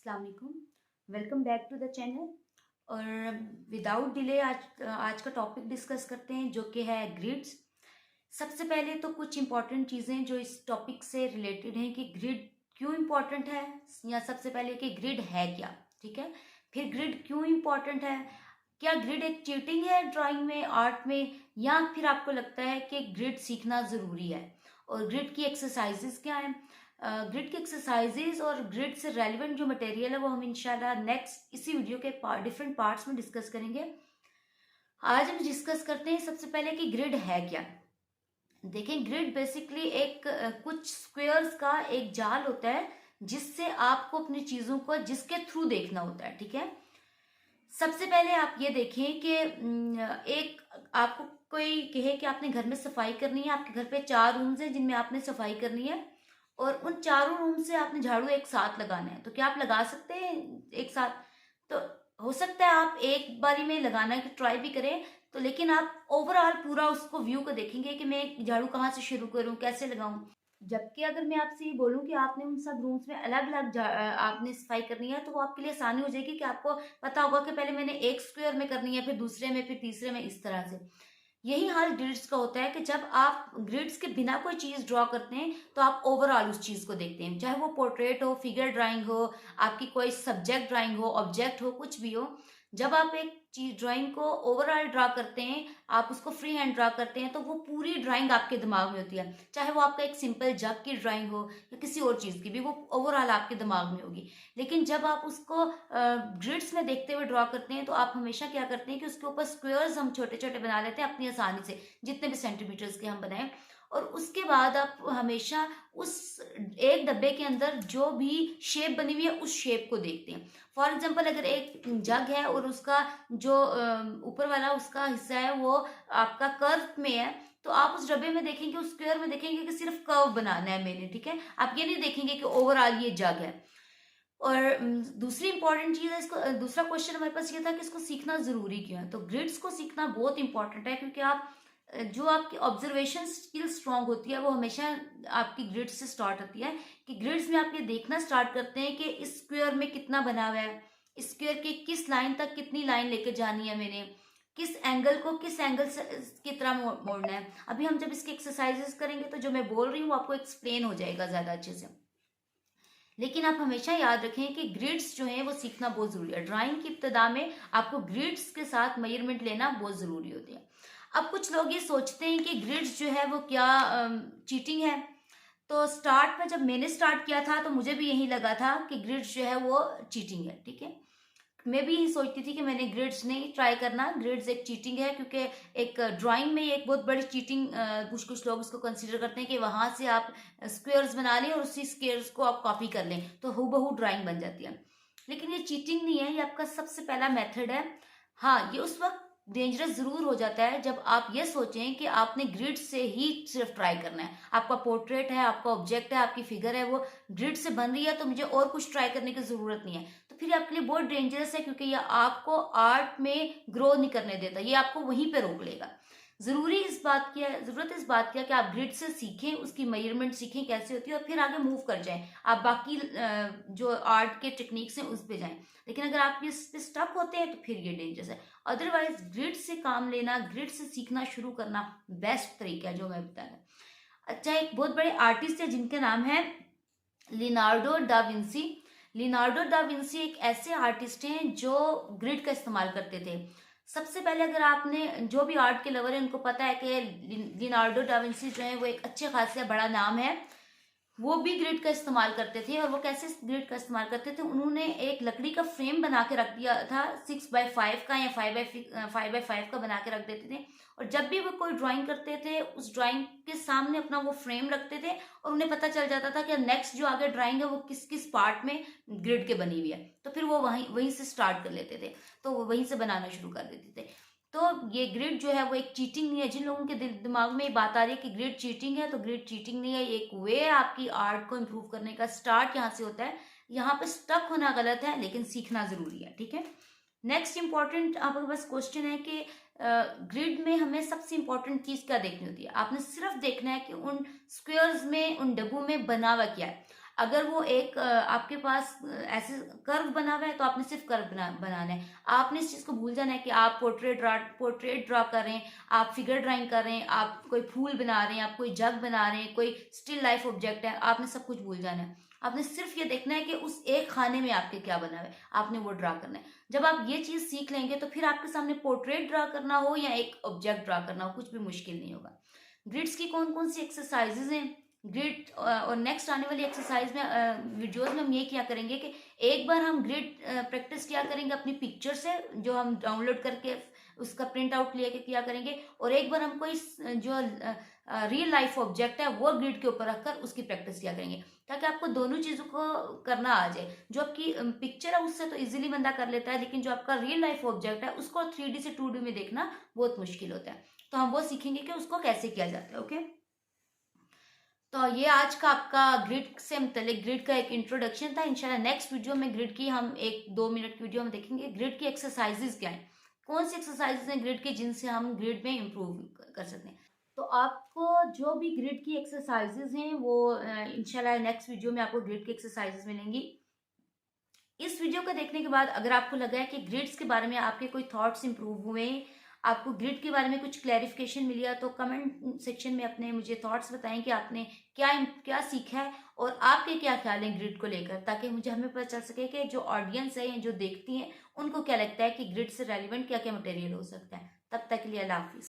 अस्सलाम वालेकुम, welcome back to the channel. और विदाउट डिले आज का टॉपिक डिस्कस करते हैं जो कि है ग्रिड्स। सबसे पहले तो कुछ इंपॉर्टेंट चीज़ें जो इस टॉपिक से रिलेटेड हैं कि ग्रिड क्यों इंपॉर्टेंट है, या सबसे पहले कि ग्रिड है क्या, ठीक है। फिर ग्रिड क्यों इंपॉर्टेंट है, क्या ग्रिड एक चीटिंग है ड्राइंग में, आर्ट में, या फिर आपको लगता है कि ग्रिड सीखना ज़रूरी है, और ग्रिड की एक्सरसाइजेस क्या हैं। ग्रिड की एक्सरसाइजेज और ग्रिड से रेलिवेंट जो मटेरियल है वो हम इंशाल्लाह नेक्स्ट इसी वीडियो के डिफरेंट पार्ट्स में डिस्कस करेंगे। आज हम डिस्कस करते हैं सबसे पहले कि ग्रिड है क्या। देखें, ग्रिड बेसिकली एक कुछ स्क्वेयर्स का एक जाल होता है जिससे आपको अपनी चीजों को जिसके थ्रू देखना होता है, ठीक है। सबसे पहले आप ये देखें कि एक आपको कोई कहे कि आपने घर में सफाई करनी है, आपके घर पे 4 रूम्स हैं जिनमें आपने सफाई करनी है, और उन चारों रूम से आपने झाड़ू एक साथ लगाना है, तो क्या आप लगा सकते हैं एक साथ? तो हो सकता है आप एक बारी में लगाना की ट्राई भी करें, तो लेकिन आप ओवरऑल पूरा उसको व्यू को देखेंगे कि मैं झाड़ू कहाँ से शुरू करूं, कैसे लगाऊं। जबकि अगर मैं आपसे ये बोलूं कि आपने उन सब रूम्स में अलग अलग आपने सफाई करनी है, तो वो आपके लिए आसानी हो जाएगी कि आपको पता होगा कि पहले मैंने एक स्क्वायर में करनी है, फिर दूसरे में, फिर तीसरे में, इस तरह से। यही हाल ग्रिड्स का होता है कि जब आप ग्रिड्स के बिना कोई चीज ड्रॉ करते हैं तो आप ओवरऑल उस चीज को देखते हैं, चाहे वो पोर्ट्रेट हो, फिगर ड्राइंग हो, आपकी कोई सब्जेक्ट ड्राइंग हो, ऑब्जेक्ट हो, कुछ भी हो। जब आप एक चीज ड्राइंग को ओवरऑल ड्रॉ करते हैं, आप उसको फ्री हैंड ड्रॉ करते हैं, तो वो पूरी ड्राइंग आपके दिमाग में होती है, चाहे वो आपका एक सिंपल जग की ड्राइंग हो या किसी और चीज की भी, वो ओवरऑल आपके दिमाग में होगी। लेकिन जब आप उसको ग्रिड्स में देखते हुए ड्रॉ करते हैं तो आप हमेशा क्या करते हैं कि उसके ऊपर स्क्वेयर्स हम छोटे छोटे बना लेते हैं अपनी आसानी से, जितने भी सेंटीमीटर्स के हम बनाएं। और उसके बाद आप हमेशा उस एक डब्बे के अंदर जो भी शेप बनी हुई है उस शेप को देखते हैं। फॉर एग्जाम्पल, अगर एक जग है और उसका जो ऊपर वाला उसका हिस्सा है वो आपका कर्व में है, तो आप उस डब्बे में देखेंगे, उस स्क्वायर में देखेंगे कि सिर्फ कर्व बनाना है मैंने, ठीक है। आप ये नहीं देखेंगे कि ओवरऑल ये जग है। और दूसरी इंपॉर्टेंट चीज है, इसको दूसरा क्वेश्चन हमारे पास ये था कि इसको सीखना जरूरी क्यों है। तो ग्रिड्स को सीखना बहुत इंपॉर्टेंट है, क्योंकि आप जो आपकी ऑब्जर्वेशन स्किल स्ट्रांग होती है वो हमेशा आपकी ग्रिड्स से स्टार्ट होती है। कि ग्रिड्स में आप ये देखना स्टार्ट करते हैं कि इस स्क्वायर में कितना बना हुआ है, इस स्क्वायर की किस लाइन तक कितनी लाइन लेके जानी है मैंने, किस एंगल को किस एंगल से की तरह मोड़ना है। अभी हम जब इसकी एक्सरसाइजेस करेंगे तो जो मैं बोल रही हूँ आपको एक्सप्लेन हो जाएगा ज्यादा अच्छे से। लेकिन आप हमेशा याद रखें कि ग्रिड्स जो है वो सीखना बहुत जरूरी है। ड्राइंग की इब्तदा में आपको ग्रिड्स के साथ मेजरमेंट लेना बहुत जरूरी होती है। अब कुछ लोग ये सोचते हैं कि ग्रिड्स जो है वो क्या चीटिंग है। तो स्टार्ट में जब मैंने स्टार्ट किया था तो मुझे भी यही लगा था कि ग्रिड्स जो है वो चीटिंग है, ठीक है। मैं भी यही सोचती थी कि मैंने ग्रिड्स नहीं ट्राई करना, ग्रिड्स एक चीटिंग है, क्योंकि एक ड्राइंग में एक बहुत बड़ी चीटिंग कुछ कुछ लोग इसको कंसीडर करते हैं कि वहां से आप स्क्वेयर्स बना लें और उसी स्क्वेयर्स को आप कॉपी कर लें तो हूबहू ड्राइंग बन जाती है। लेकिन ये चीटिंग नहीं है, ये आपका सबसे पहला मेथड है। हाँ, ये उस वक्त डेंजरस जरूर हो जाता है जब आप ये सोचें कि आपने ग्रिड से ही सिर्फ ट्राई करना है। आपका पोर्ट्रेट है, आपका ऑब्जेक्ट है, आपकी फिगर है, वो ग्रिड से बन रही है, तो मुझे और कुछ ट्राई करने की जरूरत नहीं है। तो फिर आपके लिए बहुत डेंजरस है, क्योंकि ये आपको आर्ट में ग्रो नहीं करने देता, ये आपको वहीं पे रोक लेगा। जरूरत इस बात की है कि आप ग्रिड से सीखें, उसकी मेजरमेंट सीखें कैसे होती है, और फिर आगे मूव कर जाएं, आप बाकी जो आर्ट के टेक्निक्स हैं उस पे जाएं। लेकिन अगर आप इस पे स्टक होते हैं तो फिर ये डेंजरस है। अदरवाइज ग्रिड से काम लेना, ग्रिड से सीखना शुरू करना बेस्ट तरीका है जो मैं बताया। अच्छा, एक बहुत बड़े आर्टिस्ट है जिनका नाम है लिनार्डो डा विंसी। लिनार्डो डा विंसी एक ऐसे आर्टिस्ट हैं जो ग्रिड का इस्तेमाल करते थे। सबसे पहले अगर आपने जो भी आर्ट के लवर है उनको पता है कि लिनार्डो डा विंसी जो है वो एक अच्छे खासे बड़ा नाम है। वो भी ग्रिड का इस्तेमाल करते थे, और वो कैसे ग्रिड का इस्तेमाल करते थे, उन्होंने एक लकड़ी का फ्रेम बना के रख दिया था 6x5 का या 5x5 का बना के रख देते थे। और जब भी वो कोई ड्राइंग करते थे उस ड्राइंग के सामने अपना वो फ्रेम रखते थे, और उन्हें पता चल जाता था कि नेक्स्ट जो आगे ड्राइंग है वो किस किस पार्ट में ग्रिड के बनी हुई है, तो फिर वो वहीं वहीं से स्टार्ट कर लेते थे, तो वो वहीं से बनाना शुरू कर देते थे। तो ये ग्रिड जो है वो एक चीटिंग नहीं है। जिन लोगों के दिमाग में ये बात आ रही है कि ग्रिड चीटिंग है, तो ग्रिड चीटिंग नहीं है, ये एक वे है आपकी आर्ट को इम्प्रूव करने का। स्टार्ट यहाँ से होता है, यहाँ पे स्टक होना गलत है, लेकिन सीखना जरूरी है, ठीक है। नेक्स्ट इंपॉर्टेंट आपके पास क्वेश्चन है कि ग्रिड में हमें सबसे इंपॉर्टेंट चीज क्या देखनी होती है। आपने सिर्फ देखना है कि उन स्क्वेयर्स में, उन डब्बों में बना हुआ क्या है। अगर वो एक आपके पास ऐसे कर्व बना हुआ है तो आपने सिर्फ कर्व बनाना है। आपने इस चीज़ को भूल जाना है कि आप पोर्ट्रेट ड्रा कर रहे हैं, आप फिगर ड्राइंग कर रहे हैं, आप कोई फूल बना रहे हैं, आप कोई जग बना रहे हैं, कोई स्टिल लाइफ ऑब्जेक्ट है, आपने सब कुछ भूल जाना है। आपने सिर्फ ये देखना है कि उस एक खाने में आपके क्या बना हुआ है, आपने वो ड्रा करना है। जब आप ये चीज़ सीख लेंगे तो फिर आपके सामने पोर्ट्रेट ड्रा करना हो या एक ऑब्जेक्ट ड्रा करना हो, कुछ भी मुश्किल नहीं होगा। ग्रिड्स की कौन कौन सी एक्सरसाइजेज हैं, ग्रिड और नेक्स्ट आने वाली एक्सरसाइज में वीडियोस में हम ये किया करेंगे कि एक बार हम ग्रिड प्रैक्टिस किया करेंगे अपनी पिक्चर से, जो हम डाउनलोड करके उसका प्रिंट आउट लेके किया करेंगे, और एक बार हम कोई जो रियल लाइफ ऑब्जेक्ट है वो ग्रिड के ऊपर रखकर उसकी प्रैक्टिस किया करेंगे, ताकि आपको दोनों चीज़ों को करना आ जाए। जो आपकी पिक्चर है उससे तो इजीली बंदा कर लेता है, लेकिन जो आपका रियल लाइफ ऑब्जेक्ट है उसको 3D से 2D में देखना बहुत मुश्किल होता है। तो हम वो सीखेंगे कि उसको कैसे किया जाता है। ओके, तो ये आज का आपका ग्रिड से मतलब ग्रिड का एक इंट्रोडक्शन था। इंशाल्लाह नेक्स्ट वीडियो में ग्रिड की हम 1-2 मिनट की वीडियो में देखेंगे ग्रिड की एक्सरसाइजेज क्या है, कौन सी एक्सरसाइजेज हैं ग्रिड की जिनसे हम ग्रिड में इम्प्रूव कर सकते हैं। तो आपको जो भी ग्रिड की एक्सरसाइजेज हैं वो इंशाल्लाह नेक्स्ट वीडियो में आपको ग्रिड की एक्सरसाइजेज मिलेंगी। इस वीडियो को देखने के बाद अगर आपको लगा है कि ग्रिड्स के बारे में आपके कोई थॉट्स इंप्रूव हुए, आपको ग्रिड के बारे में कुछ क्लैरिफिकेशन मिली है, तो कमेंट सेक्शन में अपने मुझे थॉट्स बताएं कि आपने क्या क्या सीखा है और आपके क्या ख्याल हैं ग्रिड को लेकर, ताकि मुझे हमें पता चल सके कि जो ऑडियंस है या जो देखती हैं उनको क्या लगता है कि ग्रिड से रेलिवेंट क्या क्या मटेरियल हो सकता है। तब तक के लिए अल्लाह हाफिज़।